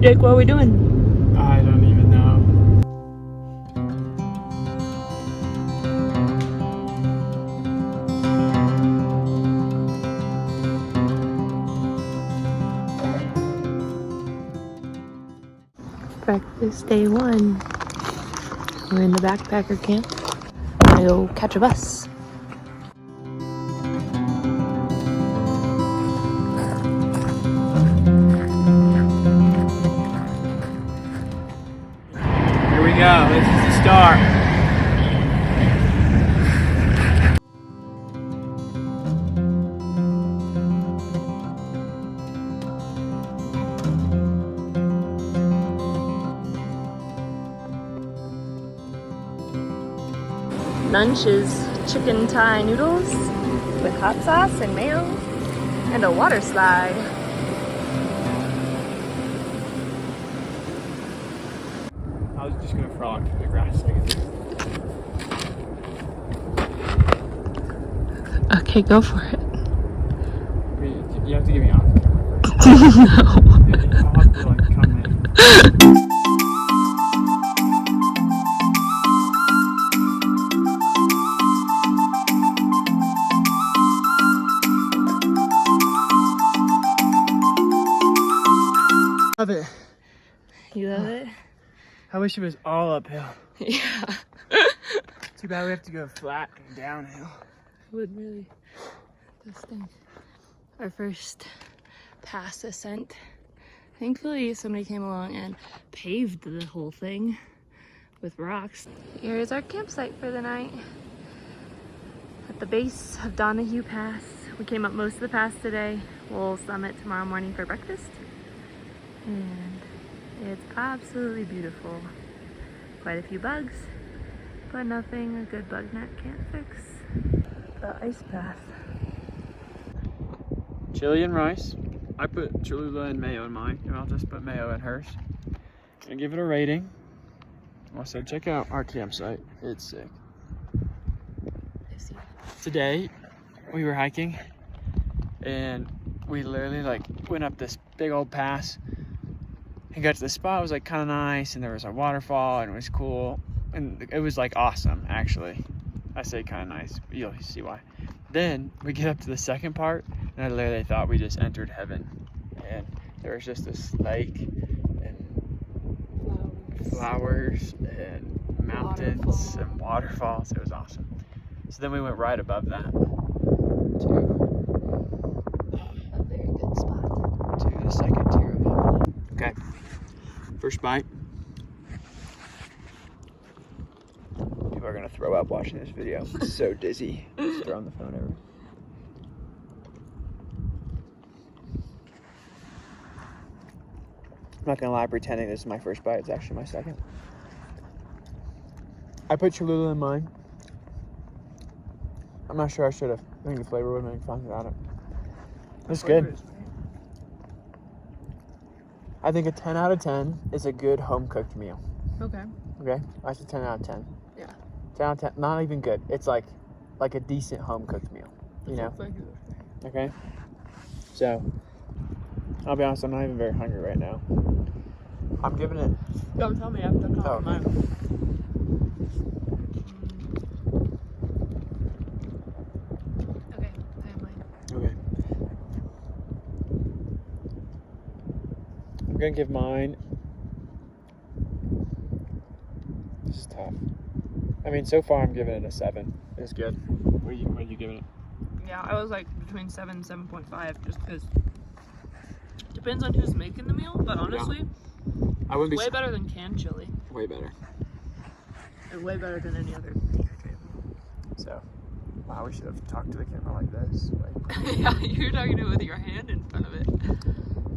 Jake, what are we doing? I don't even know. Breakfast day 1. We're in the backpacker camp. I go catch a bus. Here we go. This is the start. Lunch is chicken Thai noodles with hot sauce and mayo and a water slide. I was just gonna frolic through the grass. Okay, go for it. You have to give me off camera first. No. I'll have to like come in. Love it. You love it? I wish it was all uphill. Yeah. Too bad we have to go flat and downhill. It would really stink. Our first pass ascent. Thankfully, somebody came along and paved the whole thing with rocks. Here's our campsite for the night. At the base of Donahue Pass. We came up most of the pass today. We'll summit tomorrow morning for breakfast. And it's absolutely beautiful. Quite a few bugs, but nothing a good bug net can't fix. The ice path. Chili and rice. I put Cholula and mayo in mine, and I'll just put mayo in hers. And give it a rating. Also, check out our campsite. It's sick. Today, we were hiking, and we literally like went up this big old pass and got to the spot. It was like kind of nice, and there was a waterfall, and it was cool, and it was like awesome. Actually, I say kind of nice. You'll see why. Then we get up to the second part, and I literally thought we just entered heaven, and there was just this lake and flowers and mountains and waterfalls. It was awesome. So then we went right above that to A very good spot. to the second tier of heaven. Okay, first bite. People are gonna throw up watching this video. I'm so dizzy. Just throwing the phone over. I'm not gonna lie, pretending this is my first bite. It's actually my second. I put Cholula in mine. I'm not sure I should have. I think the flavor would have been fun without it. It's good. I think a 10 out of 10 is a good home cooked meal. Okay. Okay? That's a 10 out of 10. Yeah. 10 out of 10. Not even good. It's like a decent home cooked meal. You know? Okay? So, I'll be honest, I'm not even very hungry right now. I'm giving it. Don't tell me after the call. Okay, I have mine. Okay. I'm gonna give mine. This is tough. I mean, so far I'm giving it a 7. It's good. What are you giving it? Yeah, I was like between 7 and 7.5 just because it depends on who's making the meal, but honestly, I wouldn't be way better than canned chili. way better. And way better than any other. So, wow, we should have talked to the camera like this. Like, Yeah, you're talking to it with your hand in front of it.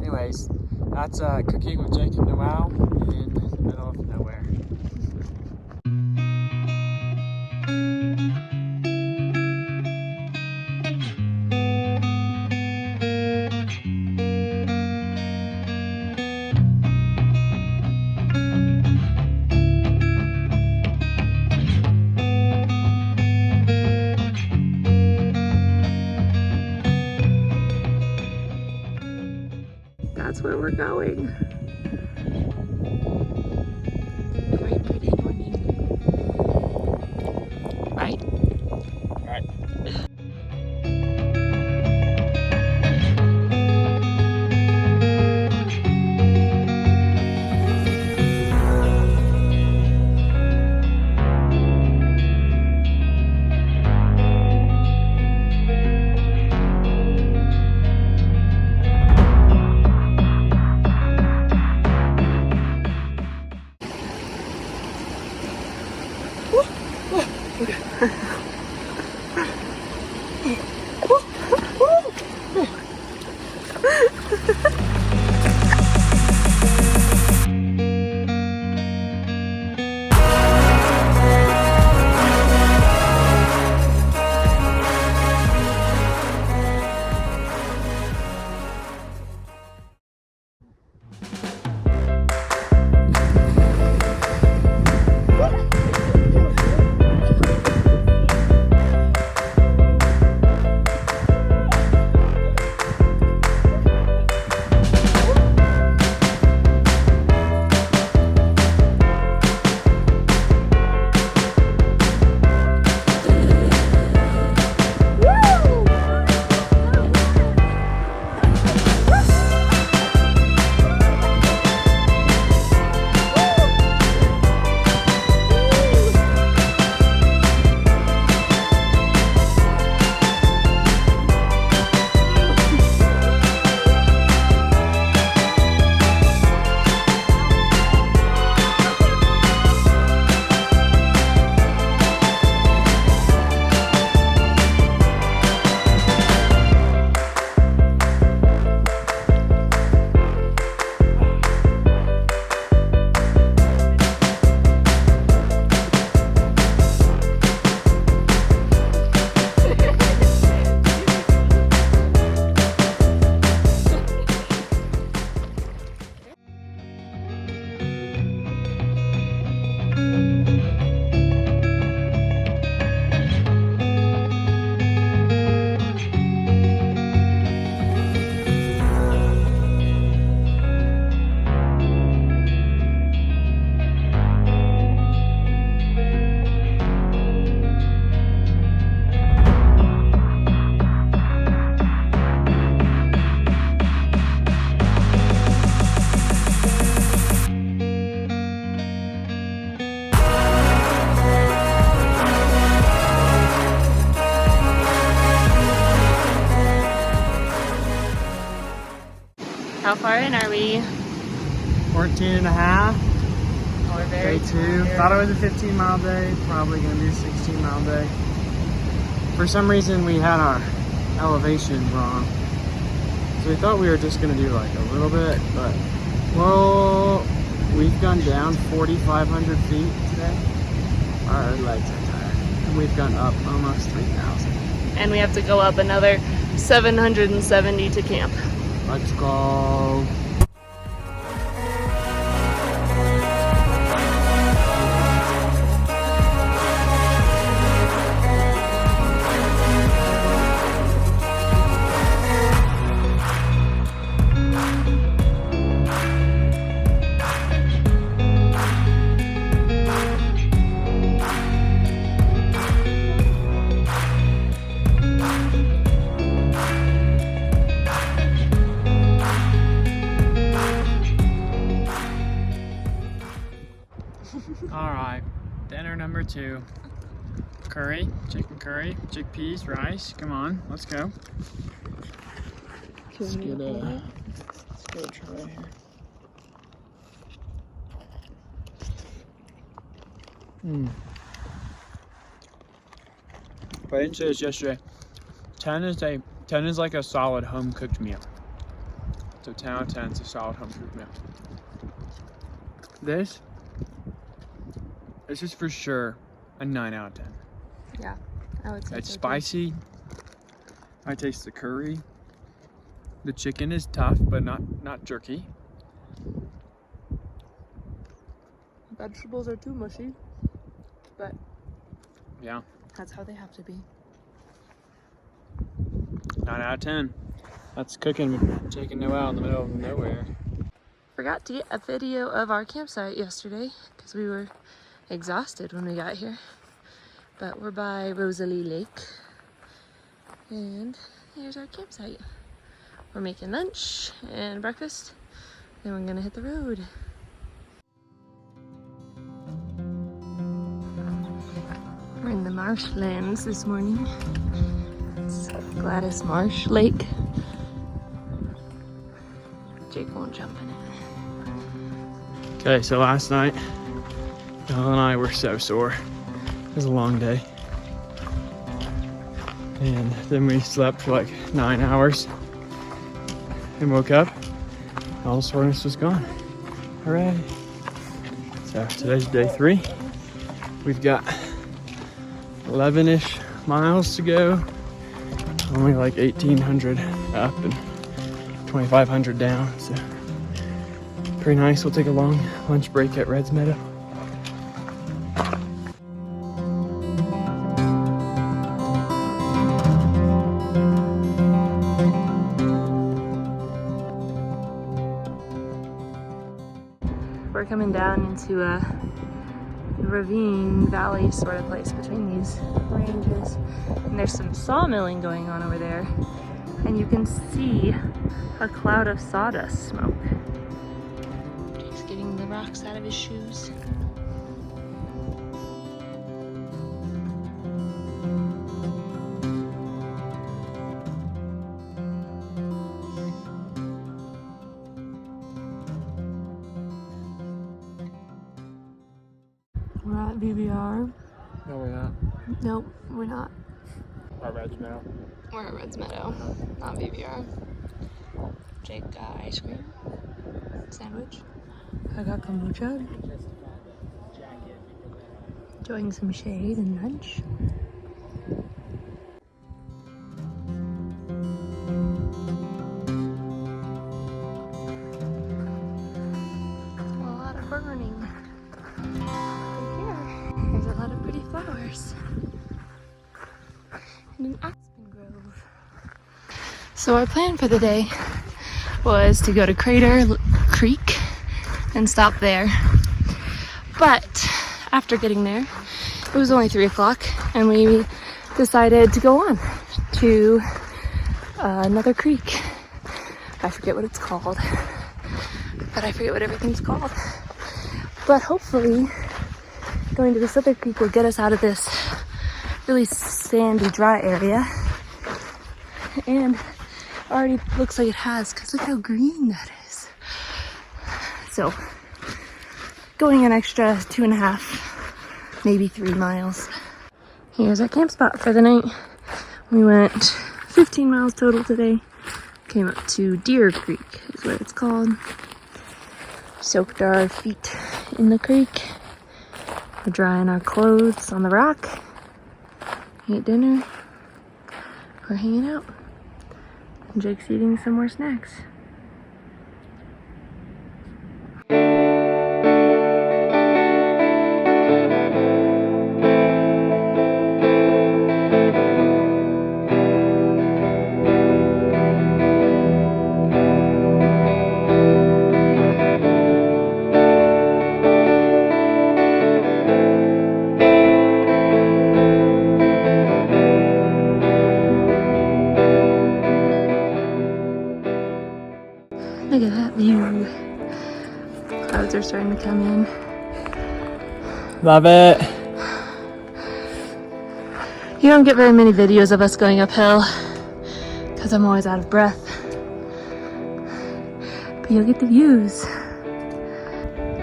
anyways, that's cooking with Jake and Noel in the middle of nowhere. That's where we're going. 14 and a half. We're very Day 2. tired. Thought it was a 15-mile day. Probably gonna be a 16-mile day. For some reason, we had our elevation wrong. So we thought we were just gonna do like a little bit, but well, we've gone down 4,500 feet today. Our legs are tired. And we've gone up almost 3,000. And we have to go up another 770 to camp. Let's go. Alright, dinner number 2. Curry, chicken curry, chickpeas, rice. Come on, let's go. Let's get a try here. But I didn't say this yesterday. 10 is like a solid home cooked meal. So 10 out of 10 is a solid home cooked meal. This is for sure a 9 out of 10. Yeah, I would say It's so, too. spicy. I taste the curry. The chicken is tough, but not jerky. Vegetables are too mushy, but Yeah, that's how they have to be. 9 out of 10. That's cooking with chicken Noel in the middle of nowhere. Forgot to get a video of our campsite yesterday because we were exhausted when we got here. But we're by Rosalie Lake. And here's our campsite. We're making lunch and breakfast. Then we're gonna hit the road. We're in the marshlands this morning. It's Gladys Marsh Lake. Jake won't jump in it. Okay, so last night, Dyalla and I were so sore. It was a long day. And then we slept for like 9 hours and woke up. All the soreness was gone. Hooray. So today's day 3. We've got 11-ish miles to go. Only like 1,800 up and 2,500 down. So pretty nice. We'll take a long lunch break at Red's Meadow. We're coming down into a ravine valley sort of place between these ranges. And there's some sawmilling going on over there. And you can see a cloud of sawdust smoke. Jake's getting the rocks out of his shoes. We're at BBR. No, we're not. Nope, we're not. Our Red's Meadow. We're at Red's Meadow, not BBR. Jake got ice cream, sandwich. I got kombucha. Enjoying some shade and lunch. A lot of burning. Right here, there's a lot of pretty flowers. And an aspen grove. So our plan for the day was to go to Crater Creek and stop there. But after getting there, it was only 3 o'clock and we decided to go on to another creek. I forget what it's called, but I forget what everything's called. But hopefully going to this other creek will get us out of this really sandy, dry area. And already looks like it has, because look how green that is. So going an extra 2.5, maybe 3 miles. Here's our camp spot for the night. We went 15 miles total today. Came up to Deer Creek is what it's called. Soaked our feet in the creek. We're drying our clothes on the rock. Ate dinner. We're hanging out. And Jake's eating some more snacks. Look at that view. Clouds are starting to come in. Love it. You don't get very many videos of us going uphill because I'm always out of breath. But you'll get the views.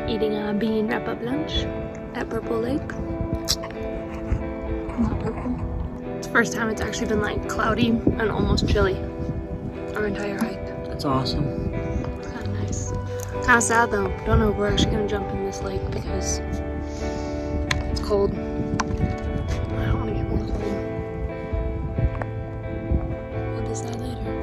Eating a bean wrap-up lunch at Purple Lake. Not purple. It's the first time it's actually been like cloudy and almost chilly our entire hike. That's awesome. Kind of sad though. Don't know if we're actually gonna jump in this lake because it's cold. I don't want to get more cold. We'll decide later.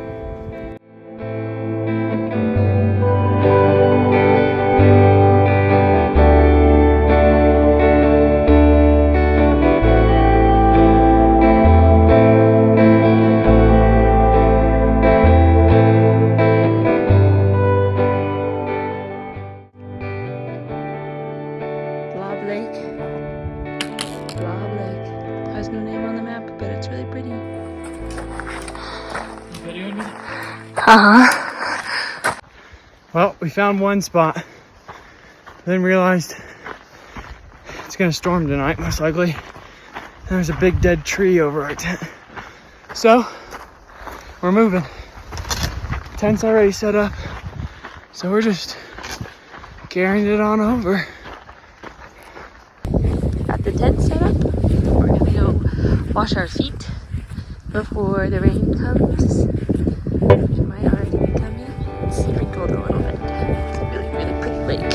Has no name on the map, but it's really pretty. Well, we found one spot, then realized it's gonna storm tonight, most likely. There's a big dead tree over our tent. So, we're moving. Tent's already set up, so we're just carrying it on over. Got the tent set up. We're gonna go wash our feet before the rain comes. It might already be coming. It's sprinkled a little bit. It's a really, really pretty lake.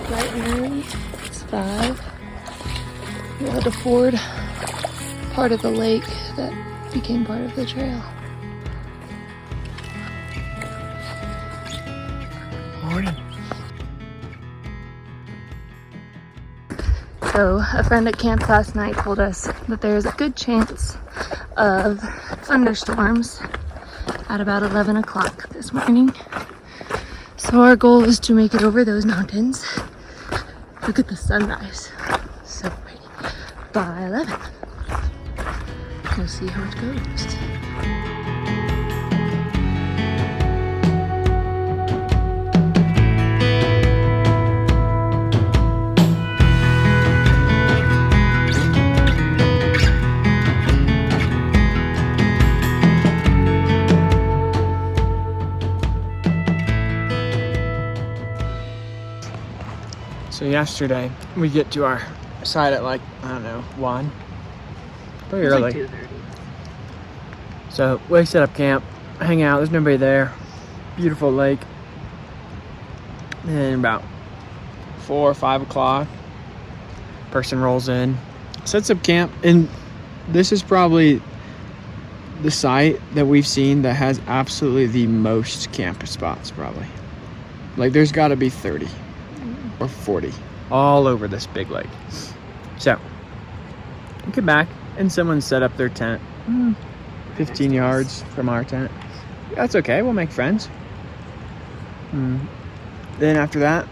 Bright and early, it's 5. We had to ford part of the lake that became part of the trail. Morning. So a friend at camp last night told us that there's a good chance of thunderstorms at about 11 o'clock this morning. So our goal is to make it over those mountains. Look at the sunrise. So pretty. By 11. We'll see how it goes. So yesterday, we get to our site at like, I don't know, 1. Pretty early. Like 2:30. So we set up camp, hang out, there's nobody there. Beautiful lake. And about 4 or 5 o'clock, person rolls in, sets up camp, and this is probably the site that we've seen that has absolutely the most camp spots, probably. Like there's gotta be 30. Or 40 all over this big lake. So we get back and someone set up their tent 15 yards from our tent. That's okay, we'll make friends. Then after that,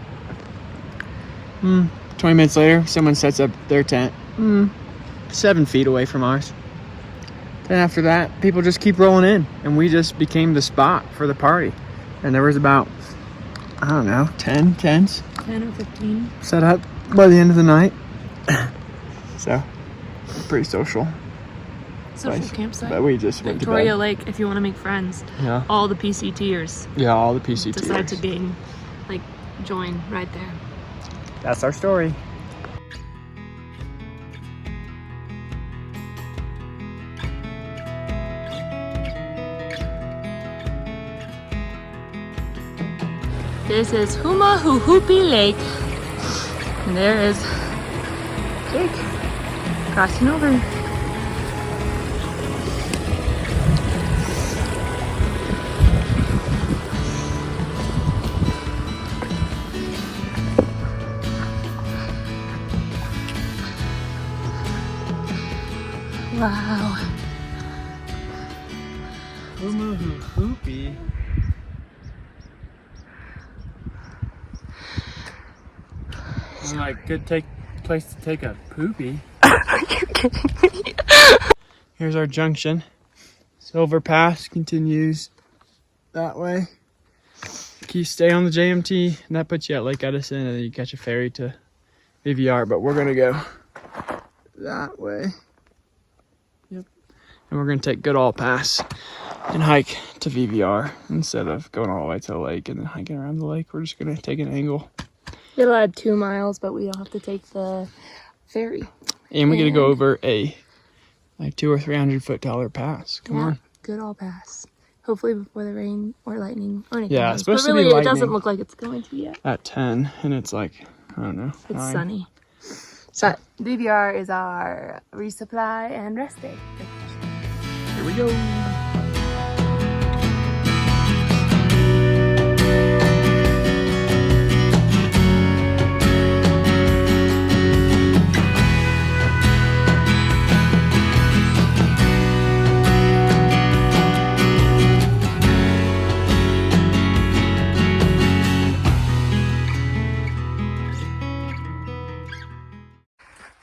20 minutes later, someone sets up their tent 7 feet away from ours. Then after that, people just keep rolling in, and we just became the spot for the party. And there was about, I don't know, 10 tents 10 or 15 set up by the end of the night. So pretty social place. Campsite. But we just went Victoria to bed. Lake, if you want to make friends. Yeah. All the PCTers Yeah, all the PCTers. decide to join right there. That's our story. This is Humahuhupi Lake. And there is Jake crossing over. Wow. Humahuhupi. Like good place to take a poopy. Are you kidding me? Here's our junction. Silver Pass continues that way. You stay on the JMT, and that puts you at Lake Edison, and then you catch a ferry to VVR. But we're gonna go that way. Yep. And we're gonna take Goodall Pass and hike to VVR instead of going all the way to the lake and then hiking around the lake. We're just gonna take an angle. It'll add 2 miles, but we don't have to take the ferry. And we gotta go over a like 200 or 300 foot taller pass. Come on. Good all pass. Hopefully before the rain or lightning or anything. Yeah, else. it's supposed but to be really, it lightning. doesn't look like it's going to yet. At 10, and it's like, I don't know. It's 9. sunny. But VVR is our resupply and rest day. Here we go.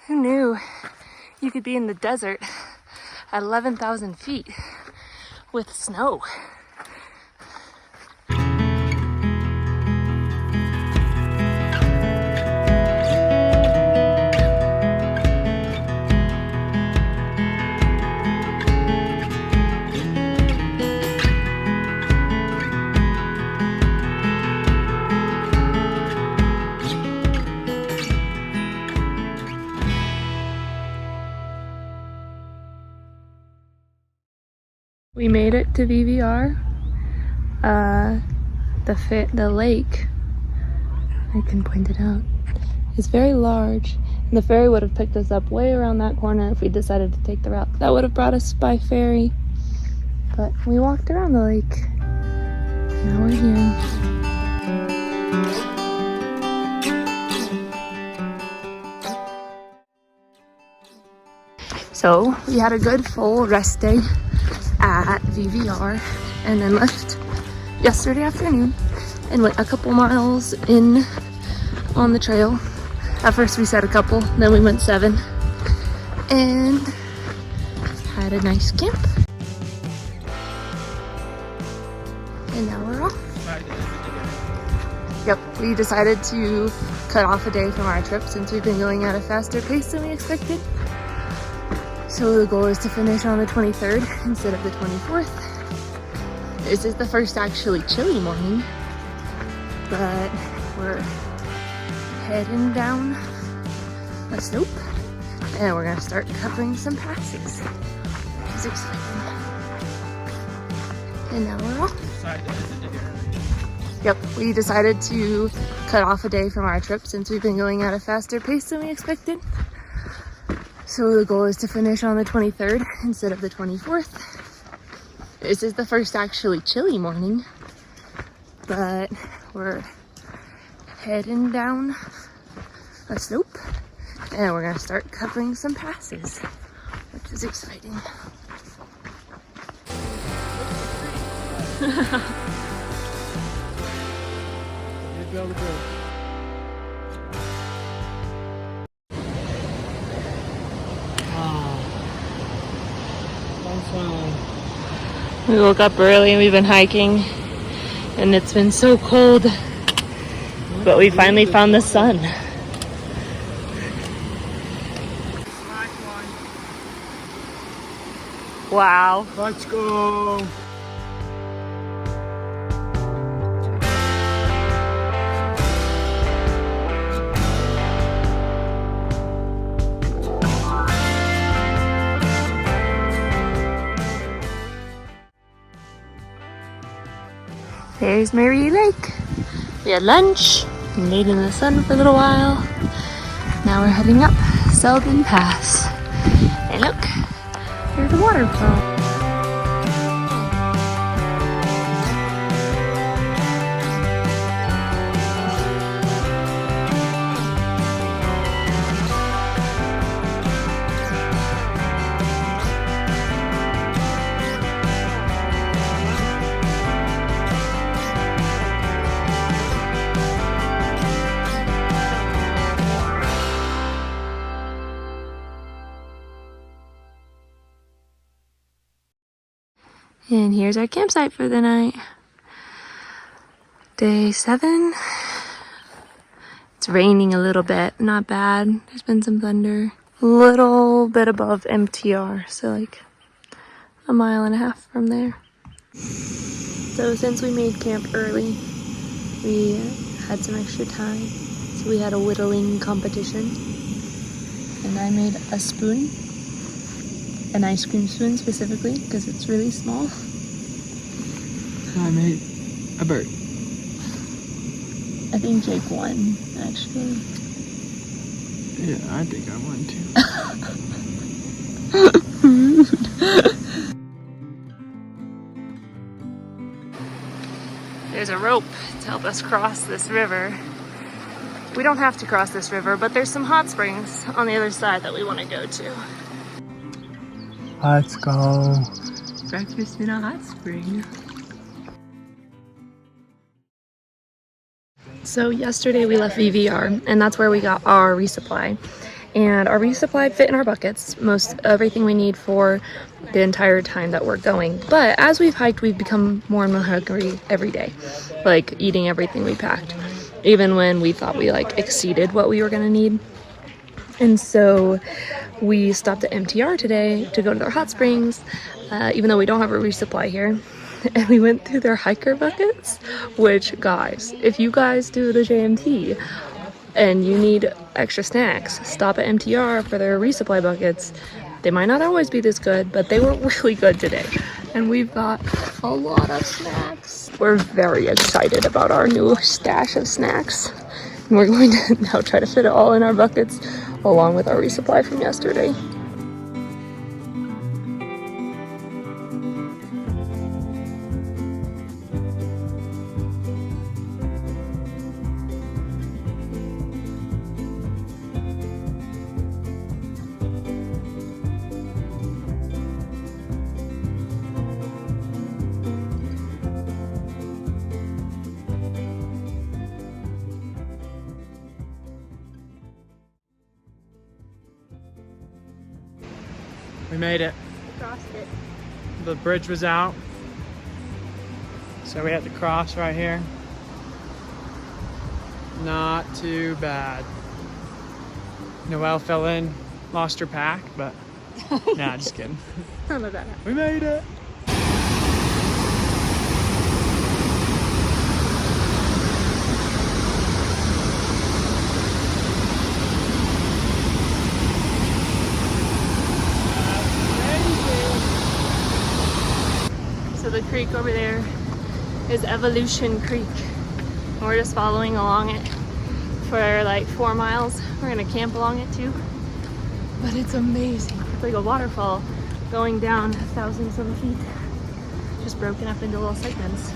Who knew you could be in the desert at 11,000 feet with snow? We made it to VVR. The lake, I can point it out, is very large. And the ferry would have picked us up way around that corner if we decided to take the route. That would have brought us by ferry. But we walked around the lake. Now we're here. So we had a good full rest day at VVR and then left yesterday afternoon and went a couple miles in on the trail. At first we said a couple, then we went 7 and had a nice camp. And now we're off. Yep, we decided to cut off a day from our trip since we've been going at a faster pace than we expected. So the goal is to finish on the 23rd instead of the 24th. This is the first actually chilly morning, but we're heading down a slope and we're gonna start covering some passes, which is exciting. And now we're off. Yep, we decided to cut off a day from our trip since we've been going at a faster pace than we expected. So the goal is to finish on the 23rd instead of the 24th. This is the first actually chilly morning, but we're heading down a slope and we're gonna start covering some passes, which is exciting. We woke up early and we've been hiking and it's been so cold, but we finally found the sun. Wow. Let's go. There's Mary Lake. We had lunch and laid in the sun for a little while. Now we're heading up Selden Pass. And look, there's a waterfall. And here's our campsite for the night. Day 7. It's raining a little bit, not bad. There's been some thunder. A little bit above MTR, so like a mile and a half from there. So since we made camp early, we had some extra time. So we had a whittling competition. And I made a spoon. An ice cream spoon specifically, because it's really small. I made a bird. I think Jake won, actually. Yeah, I think I won too. There's a rope to help us cross this river. We don't have to cross this river, but there's some hot springs on the other side that we want to go to. Let's go. Breakfast in a hot spring. So yesterday we left VVR, and that's where we got our resupply. And our resupply fit in our buckets, most everything we need for the entire time that we're going. But as we've hiked, we've become more and more hungry every day, like eating everything we packed, even when we thought we like exceeded what we were gonna need. And so we stopped at MTR today to go to their hot springs, even though we don't have a resupply here. And we went through their hiker buckets, which, guys, if you guys do the JMT and you need extra snacks, stop at MTR for their resupply buckets. They might not always be this good, but they were really good today. And we've got a lot of snacks. We're very excited about our new stash of snacks. And we're going to now try to fit it all in our buckets, along with our resupply from yesterday. We made it. We crossed it. The bridge was out, so we had to cross right here. Not too bad. Noelle fell in, lost her pack, but nah, just kidding. None of that. We made it. So the creek over there is Evolution Creek. And we're just following along it for like 4 miles. We're gonna camp along it too. But it's amazing. It's like a waterfall going down 1,000-some feet. Just broken up into little segments.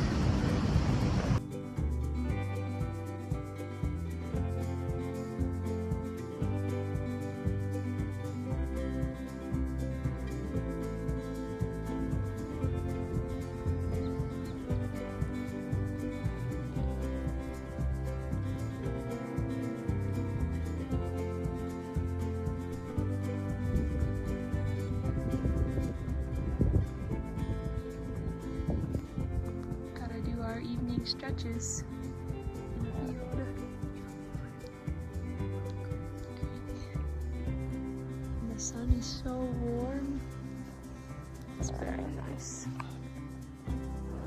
stretches. And the sun is so warm. It's very nice.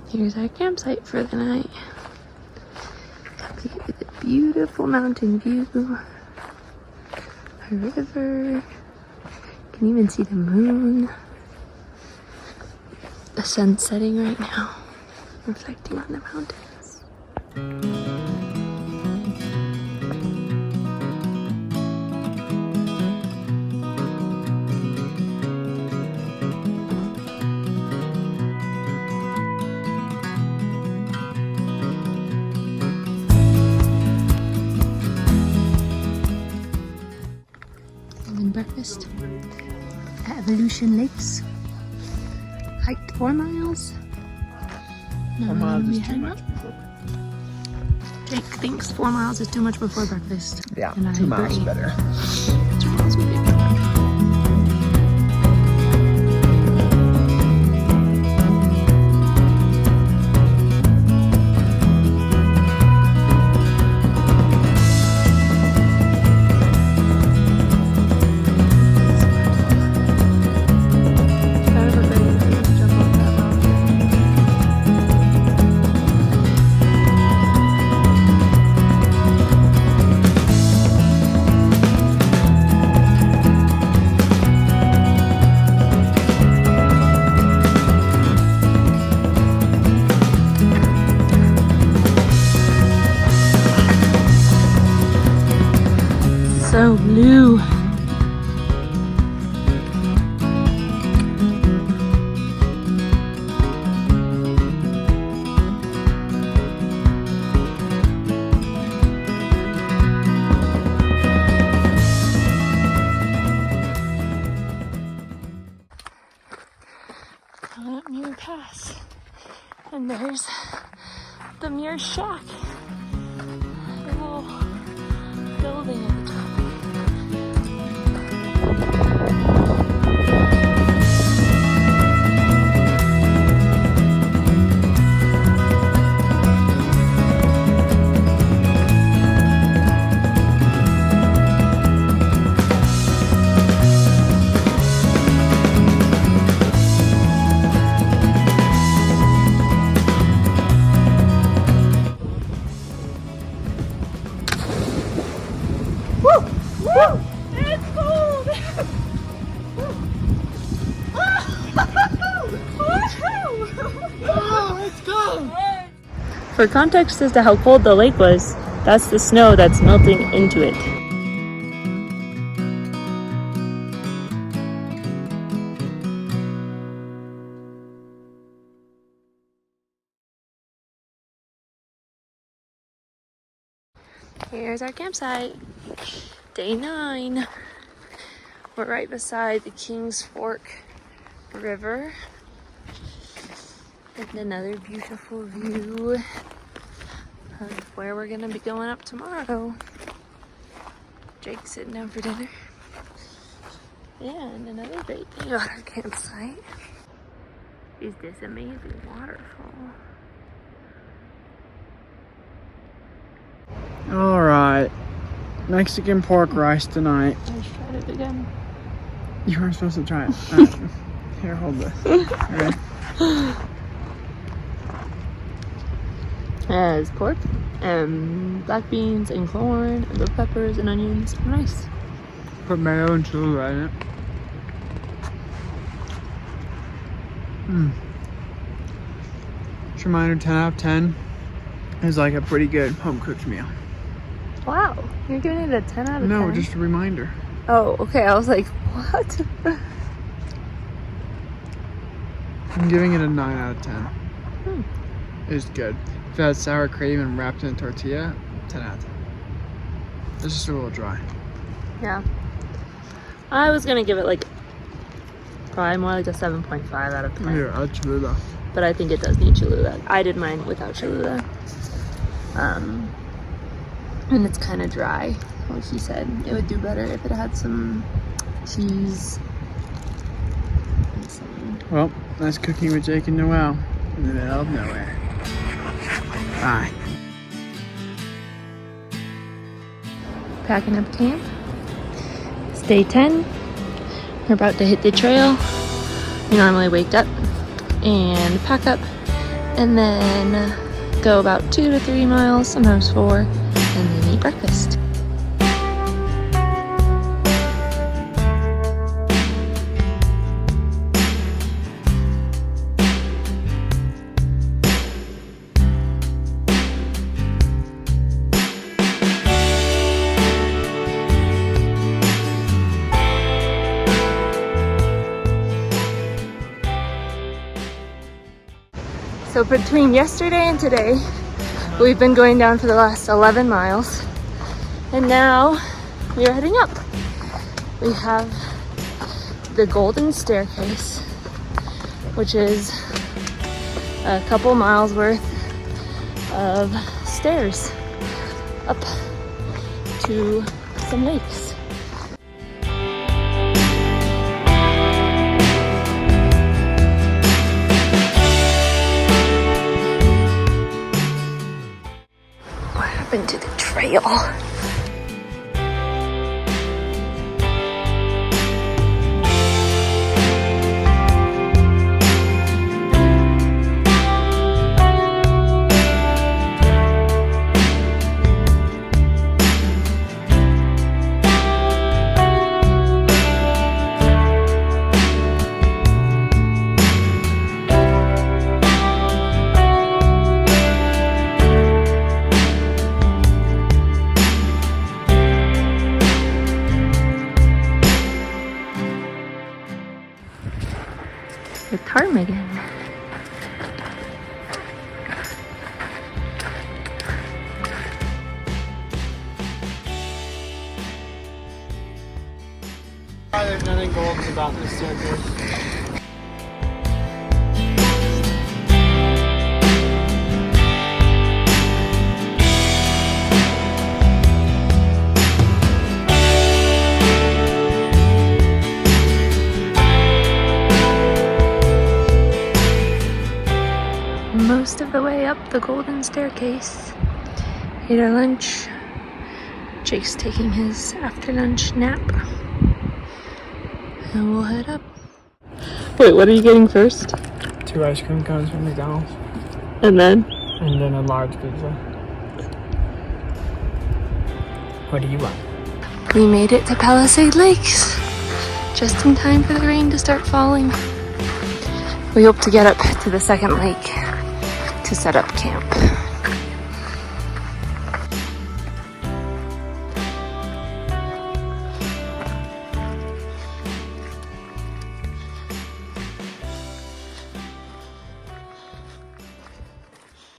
Here's our campsite for the night. With a beautiful mountain view. A river. You can even see the moon. The sun's setting right now, reflecting on the mountains. Having breakfast at Evolution Lakes. Hiked 4 miles. 4 miles is too much before. Jake thinks 4 miles is too much before breakfast. Yeah, and 2 miles is better. 2 miles would be better. So blue. Coming up Muir Pass, and there's the Muir Shack. A little building at the top. For context as to how cold the lake was, that's the snow that's melting into it. Here's our campsite. Day 9. We're right beside the Kings Fork River. And another beautiful view of where we're gonna be going up tomorrow. Jake's sitting down for dinner. And another great thing about our campsite is this amazing waterfall. Alright. Mexican pork rice tonight. I just tried it again. You weren't supposed to try it. Here, hold this. Okay. Has pork and black beans and corn and bell peppers and onions and rice. Put mayo and Cholula in it. Just a reminder, 10 out of 10 is like a pretty good home cooked meal. Wow, you're giving it a 10 out of 10? No, just a reminder. Oh, okay. I was like, what? I'm giving it a 9 out of 10. It's good. If it had sour cream and wrapped in a tortilla, 10 out of 10. It's just a little dry. Yeah. I was gonna give it like probably more like a 7.5 out of 10. Here, add Cholula. But I think it does need Cholula. I did mine without Cholula. And it's kind of dry. Like he said, it would do better if it had some cheese. And some... Well, nice cooking with Jake and Noelle in the middle of nowhere. Bye. Packing up camp. It's day 10. We're about to hit the trail. We normally wake up and pack up and then go about 2 to 3 miles, sometimes 4, and then eat breakfast. So between yesterday and today, we've been going down for the last 11 miles. And now we are heading up. We have the Golden Staircase, which is a couple miles worth of stairs up to some lakes. To the trail. The ptarmigan. There's nothing golden about this staircase. Most of the way up the Golden Staircase. Ate our lunch. Jake's taking his after lunch nap. And we'll head up. Wait, what are you getting first? 2 ice cream cones from McDonald's. And then? And then a large pizza. What do you want? We made it to Palisade Lakes. Just in time for the rain to start falling. We hope to get up to the second lake to set up camp.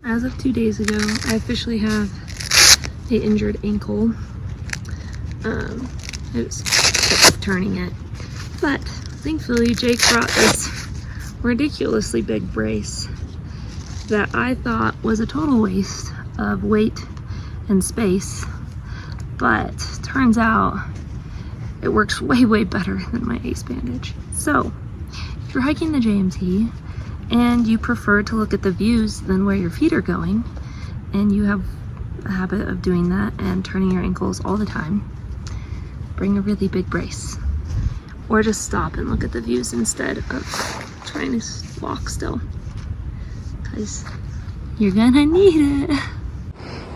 As of 2 days ago, I officially have an injured ankle. It was kept turning it, but thankfully Jake brought this ridiculously big brace that I thought was a total waste of weight and space, but turns out it works way better than my ace bandage. So if you're hiking the JMT and you prefer to look at the views than where your feet are going, and you have a habit of doing that and turning your ankles all the time, bring a really big brace, or just stop and look at the views instead of trying to walk still, because you're gonna need it.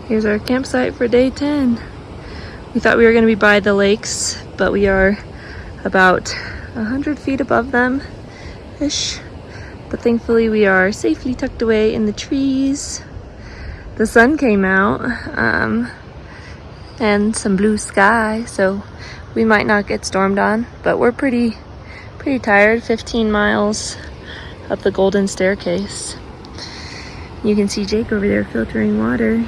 Here's our campsite for day 10. We thought we were gonna be by the lakes, but we are about 100 feet above them ish. But thankfully we are safely tucked away in the trees. The sun came out and some blue sky, so we might not get stormed on, but we're pretty tired. 15 miles up the Golden Staircase. You can see Jake over there filtering water.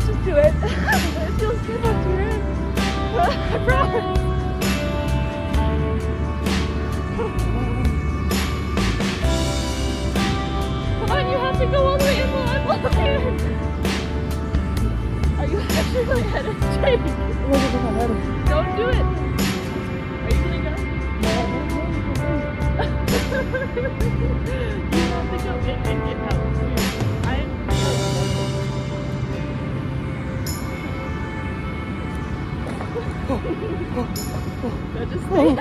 Just do it. It feels good up here. I promise. Come on, you have to go all the way in while I'm walking. Are you actually headed, Jake? Don't do it. Are you gonna go? No. That just stay in.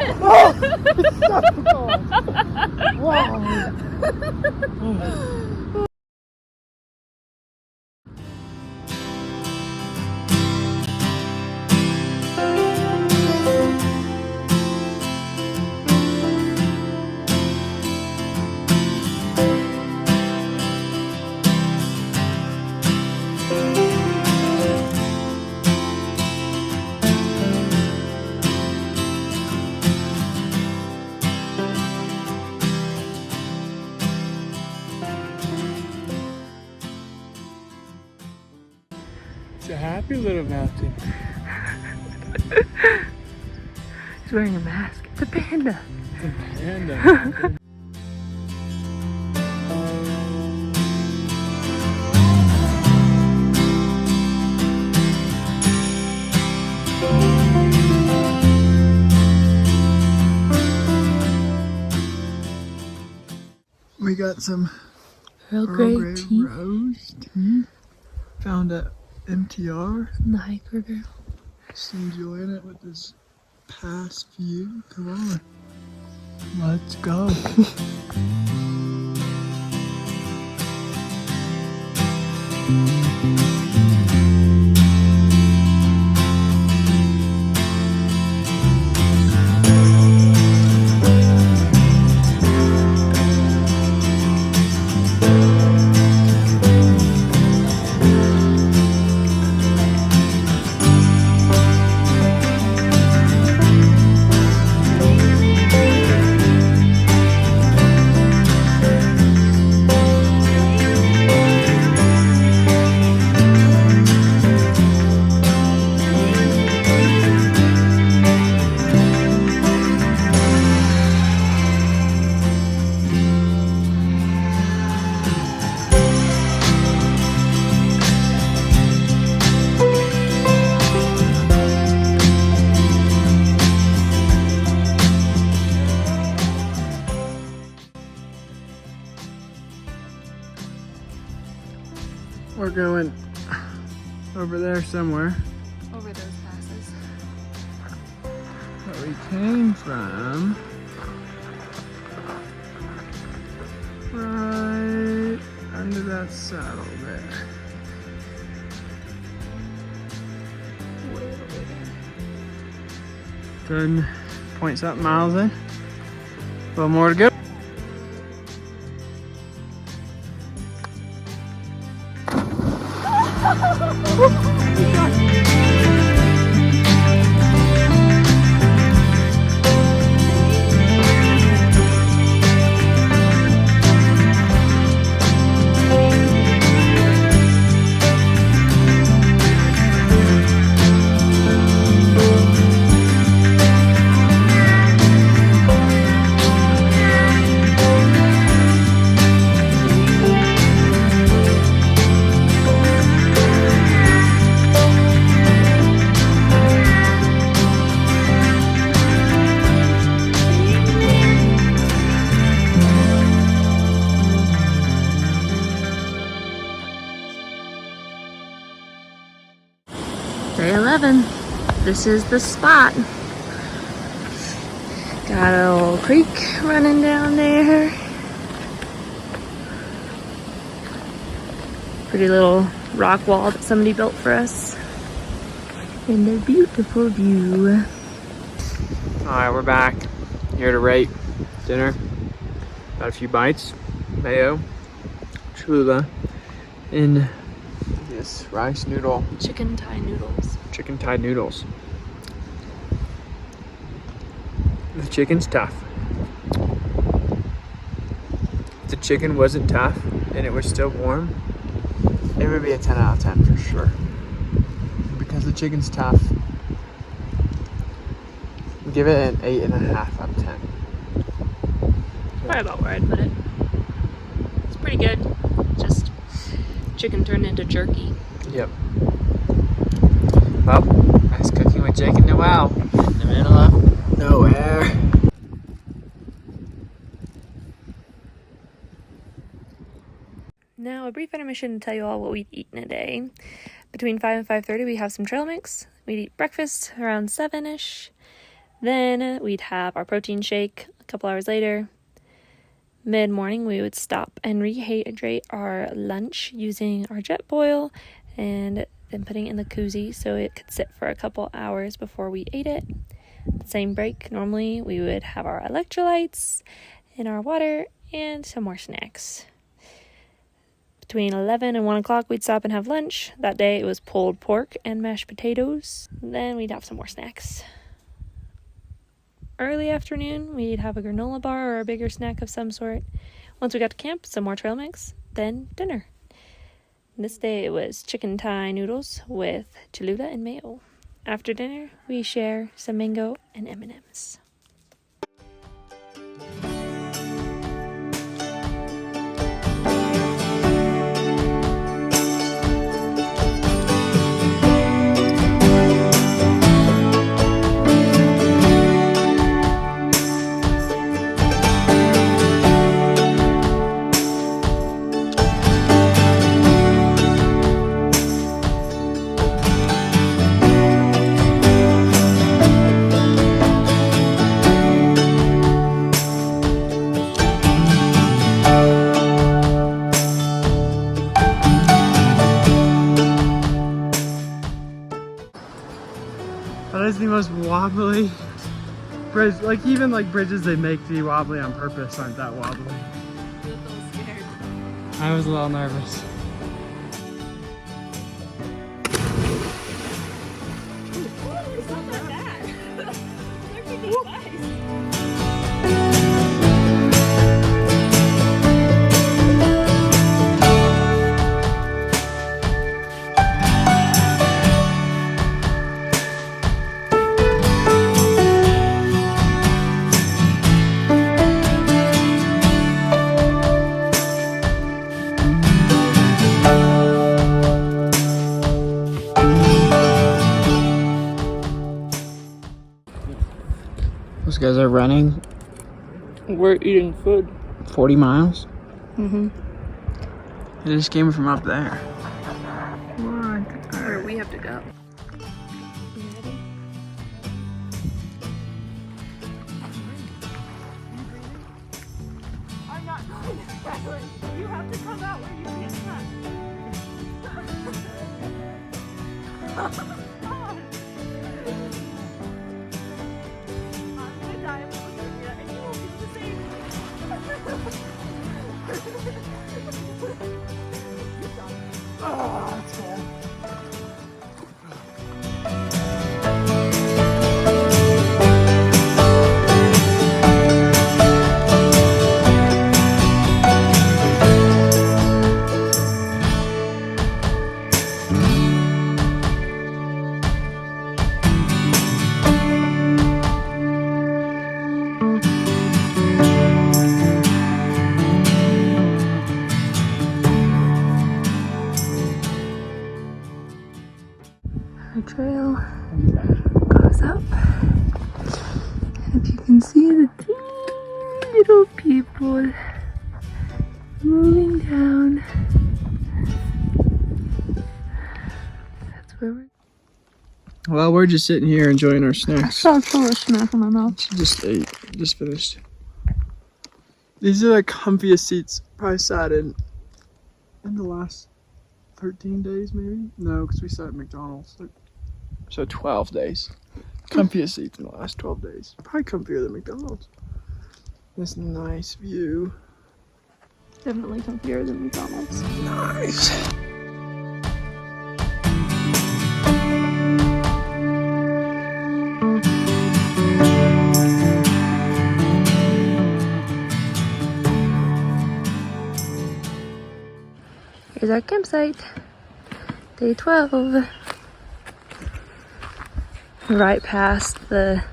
It's a happy little mountain. He's wearing a mask. It's a panda. It's a panda. We got some Earl Grey tea. Rose tea. Found at MTR. And the hiker girl. Just enjoying it with this past view. Come on. Let's go. We're going over there somewhere. Over those passes. That we came from. Right under that saddle there. Way over there. 10-point-something miles in. A little more to go. Day 11. This is the spot. Got a little creek running down there. Pretty little rock wall that somebody built for us. And a beautiful view. Alright, we're back. Here to rate dinner. Got a few bites. Mayo. Cholula. And this rice noodle. Chicken Thai noodles. Chicken Thai noodles. The chicken's tough. If the chicken wasn't tough and it was still warm, it would be a 10 out of 10 for sure. Because the chicken's tough, give it an 8.5 out of 10. Probably about where I'd put it. It's pretty good. Just chicken turned into jerky. Yep. Well, nice cooking with Jake and Noel in the middle of nowhere. Now a brief intermission to tell you all what we've eaten a day. Between 5 and 5:30, we have some trail mix. We'd eat breakfast around 7-ish. Then we'd have our protein shake a couple hours later. Mid-morning, we would stop and rehydrate our lunch using our jet boil and then putting it in the koozie so it could sit for a couple hours before we ate it. Same break, normally we would have our electrolytes and our water and some more snacks. Between 11 and 1 o'clock, we'd stop and have lunch. That day, it was pulled pork and mashed potatoes. Then we'd have some more snacks. Early afternoon, we'd have a granola bar or a bigger snack of some sort. Once we got to camp, some more trail mix, then dinner. This day, it was chicken Thai noodles with Cholula and mayo. After dinner, we share some mango and M&Ms. That is the most wobbly bridge. Like even like bridges they make to be wobbly on purpose aren't that wobbly. I was a little scared. I was a little nervous. It's not that bad. They're pretty nice. Those guys are running. We're eating food. 40 miles. Mm-hmm. They just came from up there. What? Where we have to go. You ready? I'm not going to Heartland. You have to come out where you can't touch. Oh, that's bad. Our trail goes up, and if you can see the teeny little people moving down, that's where we're. Well, we're just sitting here enjoying our snacks. I saw a snack in my mouth. Just ate, just finished. These are the comfiest seats I sat in the last 13 days, maybe? No, because we sat at McDonald's. So 12 days. Comfiest seats in the last 12 days. Probably comfier than McDonald's. This nice view. Definitely comfier than McDonald's. Nice. Here's our campsite. Day 12. Right past the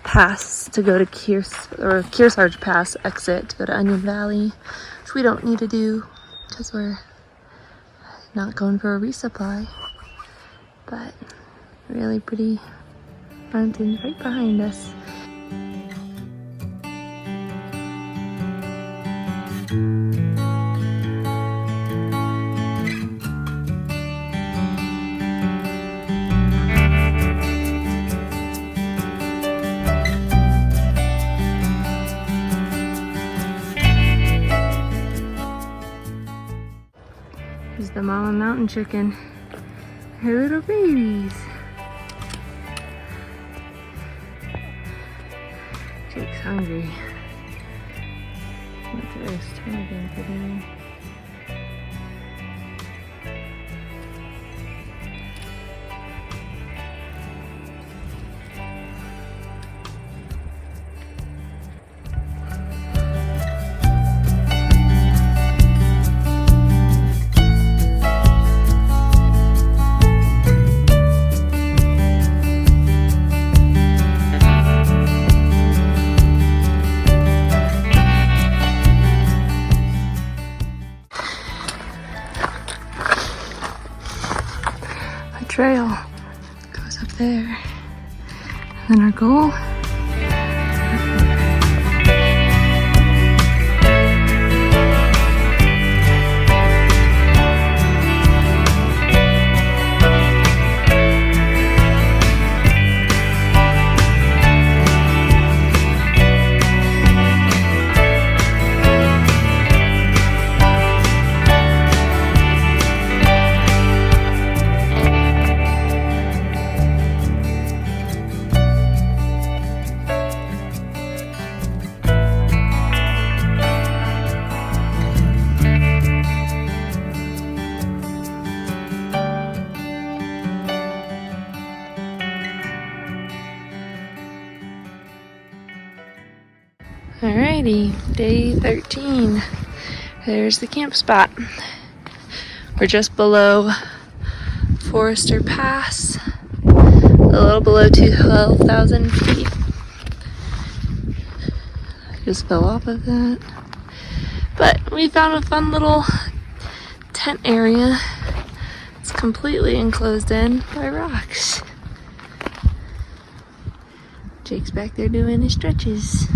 pass to go to Kearsarge Pass exit to go to Onion Valley, which we don't need to do because we're not going for a resupply. But really pretty mountains right behind us. saw a mountain chicken. Her little babies. Jake's hungry. What's this? Haugen for dinner. Trail goes up there, and then our goal. Alrighty, day 13. There's the camp spot. We're just below Forester Pass, a little below 12,000 feet. Just fell off of that. But we found a fun little tent area. It's completely enclosed in by rocks. Jake's back there doing his stretches.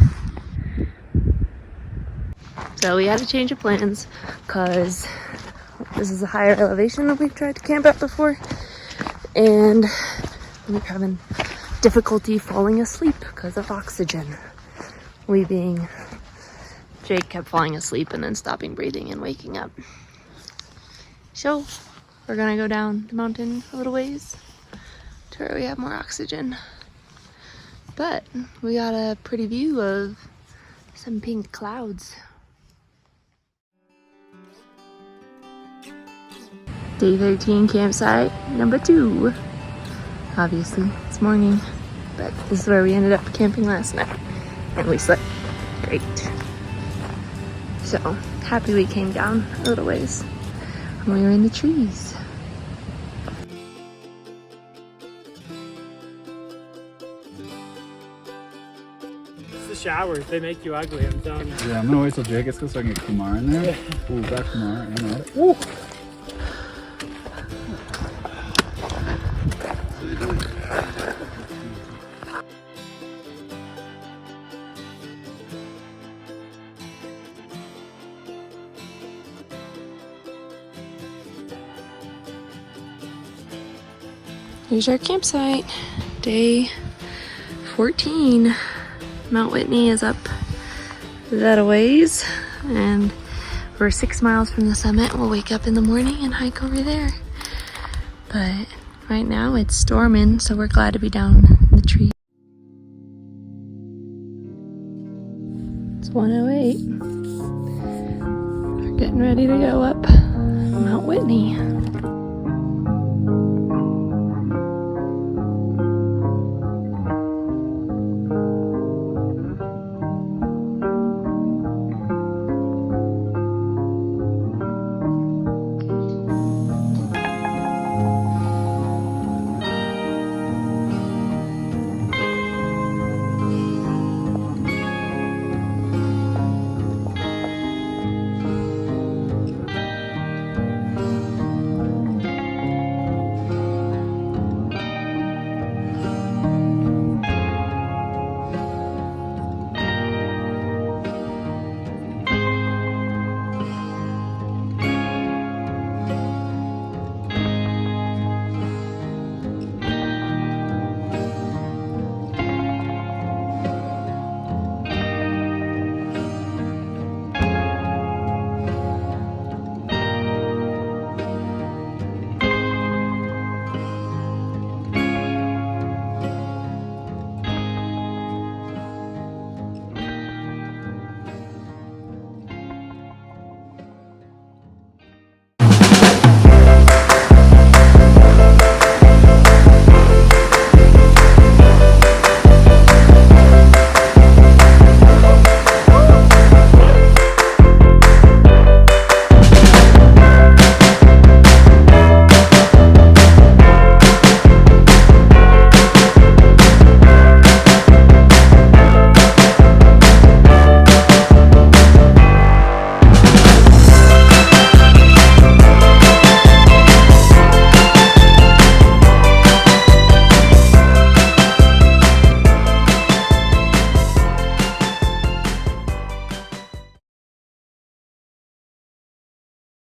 So we had to change of plans because this is a higher elevation than we've tried to camp at before, and we're having difficulty falling asleep because of oxygen. We being Jake kept falling asleep and then stopping breathing and waking up. So we're gonna go down the mountain a little ways to where we have more oxygen. But we got a pretty view of some pink clouds. Day 13 campsite number 2. Obviously, it's morning, but this is where we ended up camping last night, and we slept great. So, happy we came down a little ways, and we were in the trees. It's the showers, they make you ugly, I'm telling you. Yeah, I'm gonna wait till Jake gets so I can get Kumar in there. Yeah. Ooh, got Kumar, I know it. Woo! Here's our campsite, day 14. Mount Whitney is up that a ways, and we're 6 miles from the summit. We'll wake up in the morning and hike over there. But right now it's storming, so we're glad to be down in the tree. It's 1:08. We're getting ready to go up Mount Whitney.